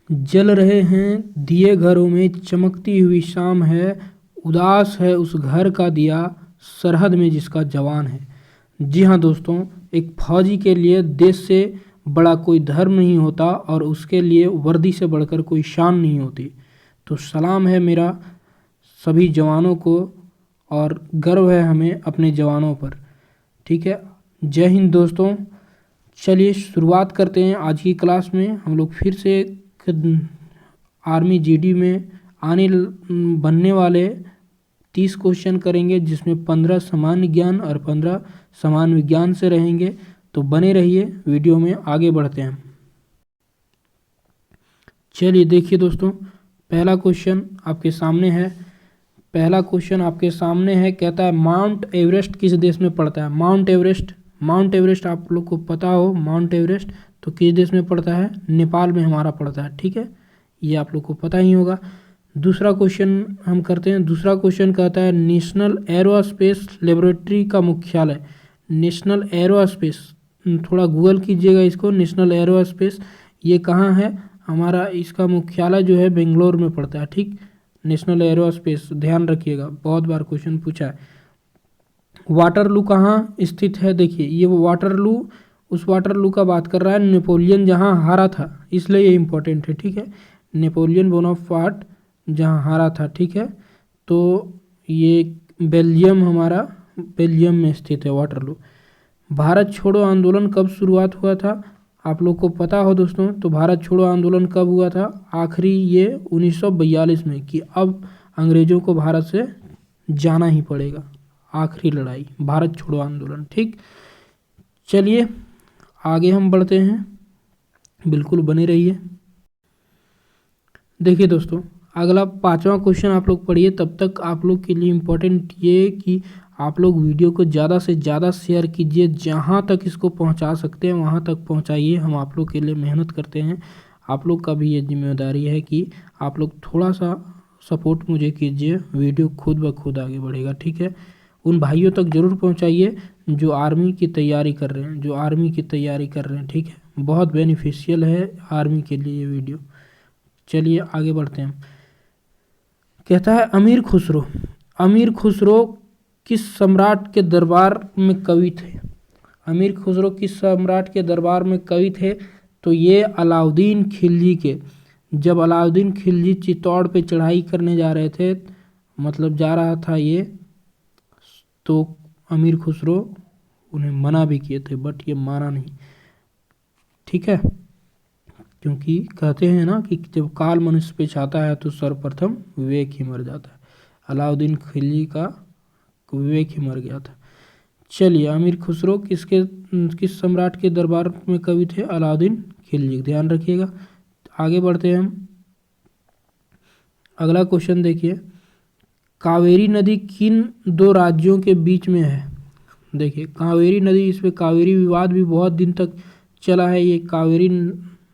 जल रहे हैं दिए घरों में, चमकती हुई शाम है, उदास है उस घर का दिया, सरहद में जिसका जवान है। जी हाँ दोस्तों, एक फौजी के लिए देश से बड़ा कोई धर्म नहीं होता और उसके लिए वर्दी से बढ़कर कोई शान नहीं होती। तो सलाम है मेरा सभी जवानों को और गर्व है हमें अपने जवानों पर। ठीक है, जय हिंद दोस्तों। चलिए शुरुआत करते हैं आज की क्लास में। हम लोग फिर से आर्मी जीडी में बनने वाले 30 क्वेश्चन करेंगे, जिसमें 15 सामान्य ज्ञान और 15 सामान्य विज्ञान से रहेंगे। तो बने रहिए, वीडियो में आगे बढ़ते हैं। चलिए देखिए दोस्तों, पहला क्वेश्चन आपके सामने है। कहता है माउंट एवरेस्ट किस देश में पड़ता है। माउंट एवरेस्ट आप लोग को पता हो, माउंट एवरेस्ट तो किस देश में पड़ता है, नेपाल में हमारा पड़ता है। ठीक है, ये आप लोग को पता ही होगा। दूसरा क्वेश्चन हम करते हैं। दूसरा क्वेश्चन कहता है नेशनल एरोस्पेस लेबोरेटरी का मुख्यालय। नेशनल एरोस्पेस, थोड़ा गूगल कीजिएगा इसको, नेशनल एरोस्पेस ये कहाँ है हमारा। इसका मुख्यालय जो है बेंगलोर में पड़ता है। ठीक, नेशनल एरोस्पेस ध्यान रखिएगा, बहुत बार क्वेश्चन पूछा है। वाटरलू कहाँ स्थित है, देखिए ये वाटरलू, उस वाटरलू का बात कर रहा है नेपोलियन जहाँ हारा था, इसलिए ये इंपॉर्टेंट है। ठीक है, नेपोलियन बोनापार्ट जहाँ हारा था। ठीक है, तो ये बेल्जियम में स्थित है वाटरलू। भारत छोड़ो आंदोलन कब शुरुआत हुआ था, आप लोग को पता हो दोस्तों। तो भारत छोड़ो आंदोलन कब हुआ था, आखिरी ये 1942 में, कि अब अंग्रेजों को भारत से जाना ही पड़ेगा। आखिरी लड़ाई भारत छोड़ो आंदोलन। ठीक, चलिए आगे हम बढ़ते हैं, बिल्कुल बने रहिए। देखिए दोस्तों, अगला 5वां क्वेश्चन आप लोग पढ़िए। तब तक आप लोग के लिए इम्पोर्टेंट ये कि आप लोग वीडियो को ज़्यादा से ज़्यादा शेयर कीजिए, जहाँ तक इसको पहुँचा सकते हैं वहाँ तक पहुँचाइए। हम आप लोग के लिए मेहनत करते हैं, आप लोग का भी ये जिम्मेदारी है कि आप लोग थोड़ा सा सपोर्ट मुझे कीजिए, वीडियो खुद ब खुद आगे बढ़ेगा। ठीक है, उन भाइयों तक ज़रूर पहुँचाइए जो आर्मी की तैयारी कर रहे हैं, ठीक है, बहुत बेनिफिशियल है आर्मी के लिए ये वीडियो। चलिए आगे बढ़ते हैं। कहता है अमीर खुसरो किस सम्राट के दरबार में कवि थे। तो ये अलाउद्दीन खिलजी के, जब अलाउद्दीन खिलजी चित्तौड़ पे चढ़ाई करने जा रहे थे, मतलब जा रहा था ये, तो अमीर खुसरो उन्हें मना भी किए थे, बट ये माना नहीं। ठीक है, क्योंकि कहते हैं ना कि जब काल मनुष्य पे छाता है तो सर्वप्रथम विवेक ही मर जाता है। अलाउद्दीन खिलजी का विवेक ही मर गया था। चलिए, अमीर खुसरो किस सम्राट के दरबार में कवि थे, अलाउद्दीन खिलजी, ध्यान रखिएगा। आगे बढ़ते हैं हम। अगला क्वेश्चन देखिए, कावेरी नदी किन 2 राज्यों के बीच में है। देखिए कावेरी नदी, इसमें कावेरी विवाद भी बहुत दिन तक चला है। ये कावेरी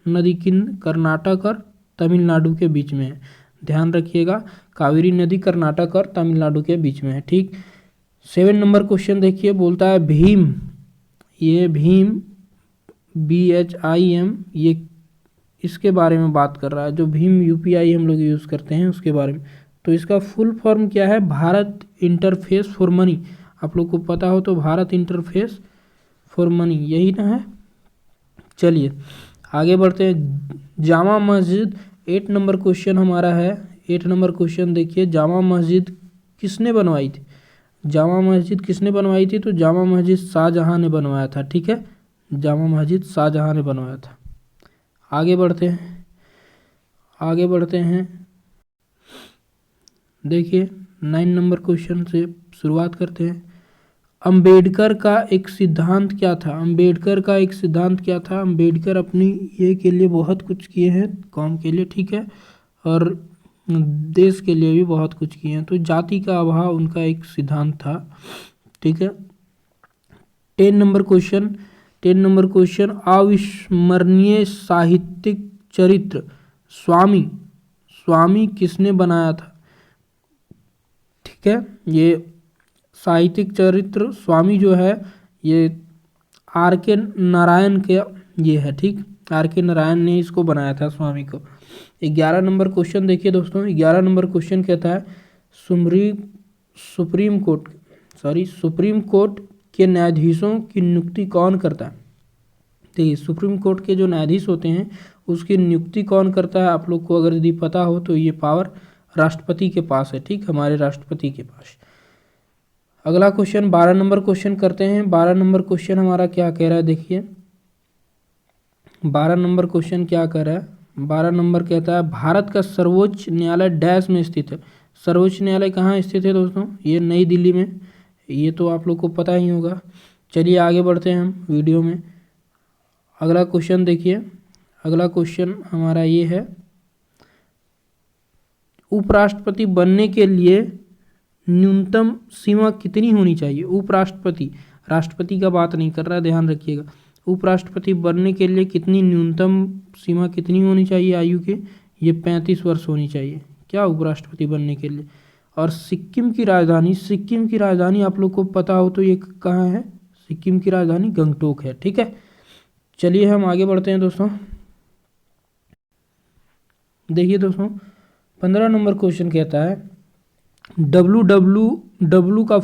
नदी किन कर्नाटक और तमिलनाडु के बीच में है, ध्यान रखिएगा। कावेरी नदी कर्नाटक और तमिलनाडु के बीच में है। ठीक, 7 नंबर क्वेश्चन देखिए, बोलता है भीम, ये भीम BHIM, ये इसके बारे में बात कर रहा है, जो भीम UPI हम लोग यूज़ करते हैं उसके बारे में। तो इसका फुल फॉर्म क्या है, भारत इंटरफेस फॉर मनी। आप लोग को पता हो तो भारत इंटरफेस फॉर मनी यही ना है। चलिए आगे बढ़ते हैं। जामा मस्जिद 8 नंबर क्वेश्चन हमारा है। 8 नंबर क्वेश्चन देखिए, जामा मस्जिद किसने बनवाई थी। जामा मस्जिद तो जामा मस्जिद शाहजहाँ ने बनवाया था। ठीक है, जामा मस्जिद शाहजहाँ ने बनवाया था। आगे बढ़ते हैं। देखिए 9 नंबर क्वेश्चन से शुरुआत करते हैं। अंबेडकर का एक सिद्धांत क्या था। अंबेडकर अपनी ये के लिए बहुत कुछ किए हैं, कौम के लिए, ठीक है, और देश के लिए भी बहुत कुछ किए हैं। तो जाति का अभाव उनका एक सिद्धांत था। ठीक है, 10 नंबर क्वेश्चन, अविस्मरणीय साहित्यिक चरित्र स्वामी किसने बनाया था। ठीक है, ये साहित्यिक चरित्र स्वामी जो है ये RK नारायण के ये है। ठीक, आर के नारायण ने इसको बनाया था स्वामी को। 11 नंबर क्वेश्चन देखिए दोस्तों, 11 नंबर क्वेश्चन कहता है सुप्रीम कोर्ट के न्यायाधीशों की नियुक्ति कौन करता है। देखिए सुप्रीम कोर्ट के जो न्यायाधीश होते हैं उसकी नियुक्ति कौन करता है, आप लोग को अगर यदि पता हो तो ये पावर राष्ट्रपति के पास है, ठीक, हमारे राष्ट्रपति के पास। अगला क्वेश्चन 12 नंबर क्वेश्चन करते हैं। 12 नंबर क्वेश्चन हमारा क्या कह रहा है, देखिए 12 नंबर क्वेश्चन क्या कह रहा है। 12 नंबर कहता है भारत का सर्वोच्च न्यायालय डैश में स्थित है। सर्वोच्च न्यायालय कहाँ स्थित है दोस्तों, ये नई दिल्ली में, ये तो आप लोग को पता ही होगा। चलिए आगे बढ़ते हैं हम वीडियो में। अगला क्वेश्चन देखिए, अगला क्वेश्चन हमारा ये है उपराष्ट्रपति बनने के लिए न्यूनतम सीमा कितनी होनी चाहिए। उपराष्ट्रपति, राष्ट्रपति का बात नहीं कर रहा है, ध्यान रखिएगा। उपराष्ट्रपति बनने के लिए कितनी न्यूनतम सीमा कितनी होनी चाहिए आयु के, ये 35 वर्ष होनी चाहिए क्या उपराष्ट्रपति बनने के लिए। और सिक्किम की राजधानी आप लोग को पता हो तो ये कहाँ है, सिक्किम की राजधानी गंगटोक है, ठीक है। चलिए हम आगे बढ़ते हैं दोस्तों। देखिए दोस्तों 15 नंबर क्वेश्चन कहता है WWW का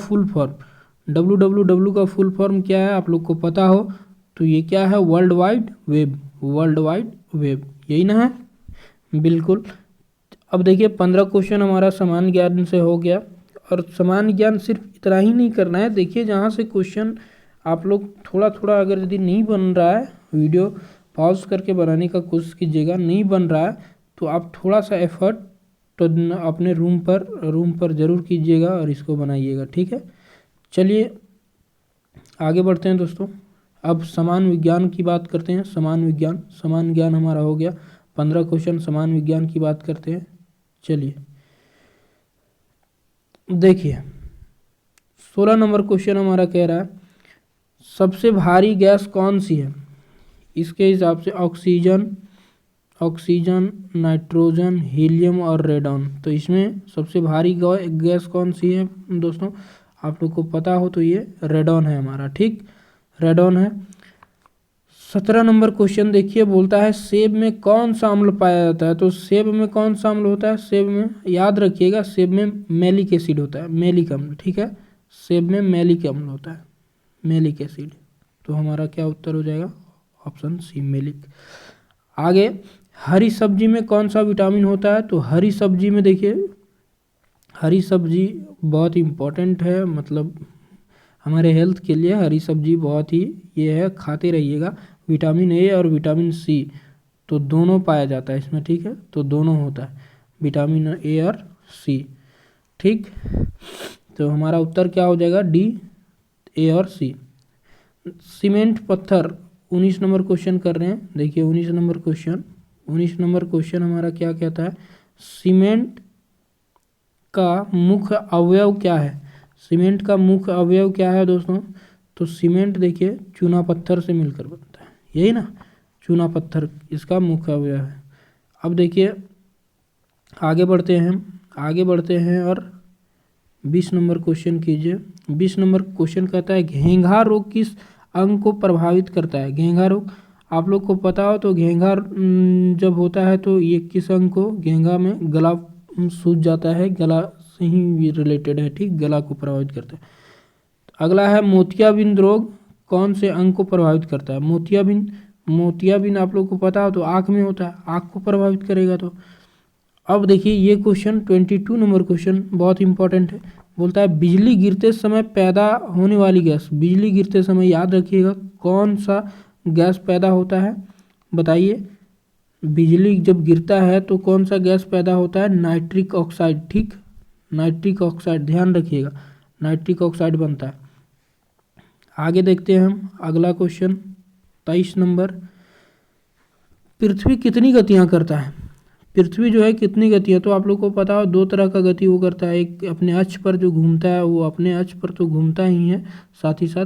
फुल फॉर्म क्या है, आप लोग को पता हो तो ये क्या है, वर्ल्ड वाइड वेब, यही ना है, बिल्कुल। अब देखिए 15 क्वेश्चन हमारा सामान्य ज्ञान से हो गया। और सामान्य ज्ञान सिर्फ इतना ही नहीं करना है, देखिए जहाँ से क्वेश्चन आप लोग थोड़ा थोड़ा अगर यदि नहीं बन रहा है, वीडियो पॉज करके बनाने का कोशिश कीजिएगा, नहीं बन रहा है तो आप थोड़ा सा एफर्ट तो अपने रूम पर ज़रूर कीजिएगा और इसको बनाइएगा, ठीक है। चलिए आगे बढ़ते हैं दोस्तों। अब समान विज्ञान की बात करते हैं। समान ज्ञान हमारा हो गया 15 क्वेश्चन, समान विज्ञान की बात करते हैं। चलिए देखिए 16 नंबर क्वेश्चन हमारा कह रहा है सबसे भारी गैस कौन सी है। इसके हिसाब से ऑक्सीजन, नाइट्रोजन, हीलियम और रेडॉन। तो इसमें सबसे भारी गैस कौन सी है दोस्तों, आप लोग को पता हो तो ये रेडॉन है हमारा, ठीक, रेडॉन है। 17 नंबर क्वेश्चन देखिए, बोलता है सेब में कौन सा अम्ल पाया जाता है। तो सेब में कौन सा अम्ल होता है, सेब में याद रखिएगा, सेब में मैलिक एसिड होता है, मैलिक अम्ल, ठीक है। सेब में मैलिक अम्ल होता है, मैलिक एसिड। तो हमारा क्या उत्तर हो जाएगा, ऑप्शन सी, मैलिक। आगे हरी सब्जी में कौन सा विटामिन होता है। तो हरी सब्जी में देखिए, हरी सब्जी बहुत इम्पोर्टेंट है, मतलब हमारे हेल्थ के लिए हरी सब्जी बहुत ही ये है, खाते रहिएगा। विटामिन ए और विटामिन सी तो दोनों पाया जाता है इसमें, ठीक है, तो दोनों होता है विटामिन ए और सी, ठीक। तो हमारा उत्तर क्या हो जाएगा, डी, ए और सी। सीमेंट पत्थर 19 नंबर क्वेश्चन कर रहे हैं। देखिए 19 नंबर क्वेश्चन हमारा क्या कहता है, सीमेंट का मुख्य अवयव क्या है। सीमेंट का मुख्य अवयव क्या है दोस्तों, तो सीमेंट देखिए चूना पत्थर से मिलकर बनता है, यही ना, चूना पत्थर इसका मुख्य अवयव है। अब देखिए आगे बढ़ते हैं और 20 नंबर क्वेश्चन कीजिए। 20 नंबर क्वेश्चन कहता है घेंघा रोग किस अंग को प्रभावित करता है। घेंघा रोग आप लोग को पता हो तो घेंघा जब होता है तो ये किस अंग को, घेंघा में गला सूज जाता है, गला से ही रिलेटेड है, ठीक, गला को प्रभावित करता है। अगला है मोतियाबिंद रोग कौन से अंग को प्रभावित करता है। मोतियाबिंद आप लोग को पता हो तो आँख में होता है, आँख को प्रभावित करेगा। तो अब देखिए ये क्वेश्चन 22 नंबर क्वेश्चन बहुत इंपॉर्टेंट है, बोलता है बिजली गिरते समय पैदा होने वाली गैस। बिजली गिरते समय याद रखिएगा कौन सा गैस पैदा होता है, बताइए। बिजली जब गिरता है तो कौन सा गैस पैदा होता है, नाइट्रिक ऑक्साइड, ठीक, नाइट्रिक ऑक्साइड, ध्यान रखिएगा, नाइट्रिक ऑक्साइड बनता है। आगे देखते हैं हम अगला क्वेश्चन 23 नंबर, पृथ्वी कितनी गतियाँ करता है। पृथ्वी जो है कितनी गतियाँ, तो आप लोग को पता हो 2 तरह का गति वो करता है, एक अपने अक्ष पर जो घूमता है, वो अपने अक्ष पर तो घूमता ही है, साथ ही साथ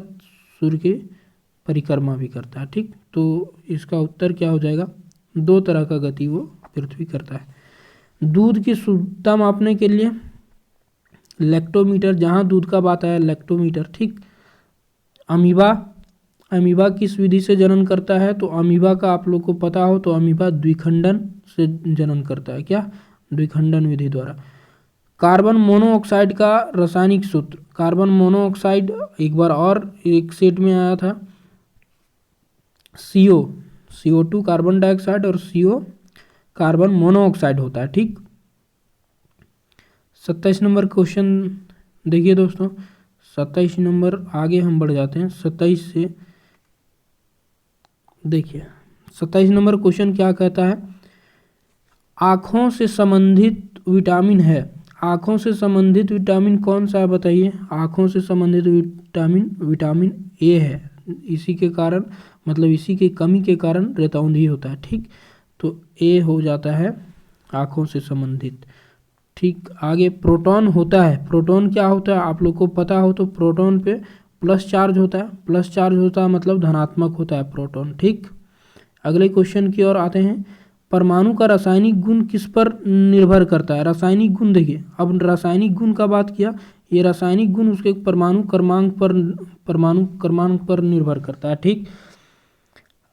सूर्य की परिक्रमा भी करता है, ठीक। तो इसका उत्तर क्या हो जाएगा, 2 तरह का गति वो पृथ्वी करता है। दूध की शुद्धता मापने के लिए लैक्टोमीटर, जहाँ दूध का बात आया लैक्टोमीटर, ठीक। अमीबा अमीबा किस विधि से जनन करता है? तो अमीबा का आप लोग को पता हो तो अमीबा द्विखंडन से जनन करता है। क्या? द्विखंडन विधि द्वारा। कार्बन मोनोऑक्साइड का रासायनिक सूत्र। कार्बन मोनोऑक्साइड एक बार और एक सेट में आया था, CO2 कार्बन डाइऑक्साइड और CO कार्बन मोनोऑक्साइड होता है। ठीक, 27 नंबर क्वेश्चन देखिए दोस्तों, 27 नंबर आगे हम बढ़ जाते हैं 27 से। देखिए 27 नंबर क्वेश्चन क्या कहता है? आँखों से संबंधित विटामिन है। आँखों से संबंधित विटामिन कौन सा है बताइए? आँखों से संबंधित विटामिन विटामिन ए है। इसी के कारण मतलब इसी की कमी के कारण रतौंधी होता है। ठीक, तो ए हो जाता है आँखों से संबंधित। ठीक, आगे प्रोटॉन होता है। प्रोटॉन क्या होता है आप लोग को पता हो तो प्रोटॉन पे प्लस चार्ज होता है। प्लस चार्ज होता है मतलब धनात्मक होता है प्रोटॉन। ठीक, अगले क्वेश्चन की ओर आते हैं। परमाणु का रासायनिक गुण किस पर निर्भर करता है? रासायनिक गुण देखिए, अब रासायनिक गुण का बात किया, ये रासायनिक गुण उसके परमाणु क्रमांक पर निर्भर करता है। ठीक,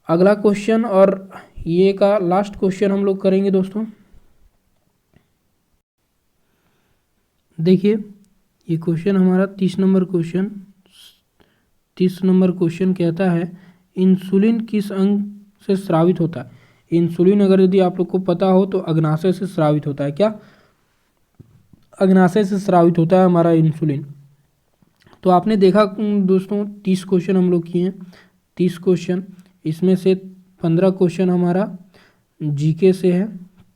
अगला क्वेश्चन और ये का लास्ट क्वेश्चन हम लोग करेंगे दोस्तों। देखिए ये क्वेश्चन हमारा 30 नंबर क्वेश्चन कहता है इंसुलिन किस अंग से स्रावित होता है? इंसुलिन अगर यदि आप लोग को पता हो तो अग्नाशय से स्रावित होता है। क्या? अग्नाशय से स्रावित होता है हमारा इंसुलिन। तो आपने देखा दोस्तों 30 क्वेश्चन हम लोग किए हैं, 30 क्वेश्चन, इसमें से 15 क्वेश्चन हमारा जीके से है।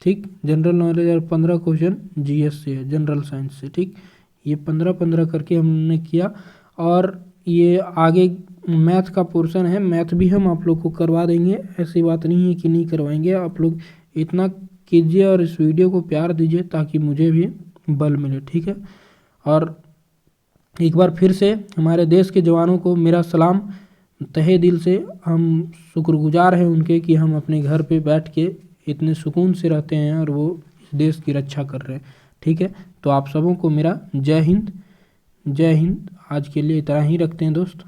ठीक, जनरल नॉलेज, और 15 क्वेश्चन जीएस से है, जनरल साइंस से। ठीक, ये 15 करके हमने किया। और ये आगे मैथ का पोर्शन है, मैथ भी हम आप लोग को करवा देंगे, ऐसी बात नहीं है कि नहीं करवाएंगे। आप लोग इतना कीजिए और इस वीडियो को प्यार दीजिए ताकि मुझे भी बल मिले। ठीक है, और एक बार फिर से हमारे देश के जवानों को मेरा सलाम, तहे दिल से हम शुक्रगुजार हैं उनके कि हम अपने घर पे बैठ के इतने सुकून से रहते हैं और वो इस देश की रक्षा कर रहे हैं। ठीक है, तो आप सबों को मेरा जय हिंद। जय हिंद। आज के लिए इतना ही रखते हैं दोस्त।